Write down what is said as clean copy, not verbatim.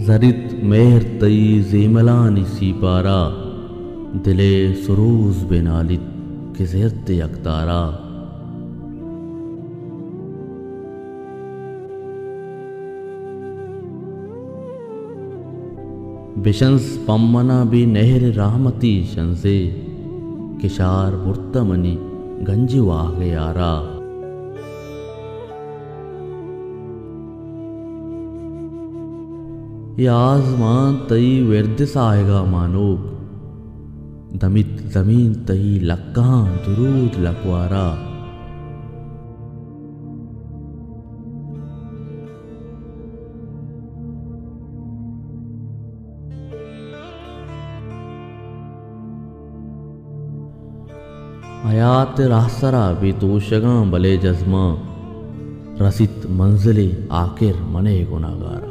जरित मेहर तई जेमलानी सीपारा, दिले सुरूज बेनालित के ज़िरत यकतारा। बिशंस पम्मना भी नहर रहमती शंसे, किशार बुर्तमनी गंजी वागे यारा। ये आजमान तई वर्दिस आएगा मानोब, दमित जमीन तई लक्कां दुरूद लकवारा। हयात राहसरा बेतोशगां बले जज्मा, रसित मंजिले आखिर मने गुनागारा।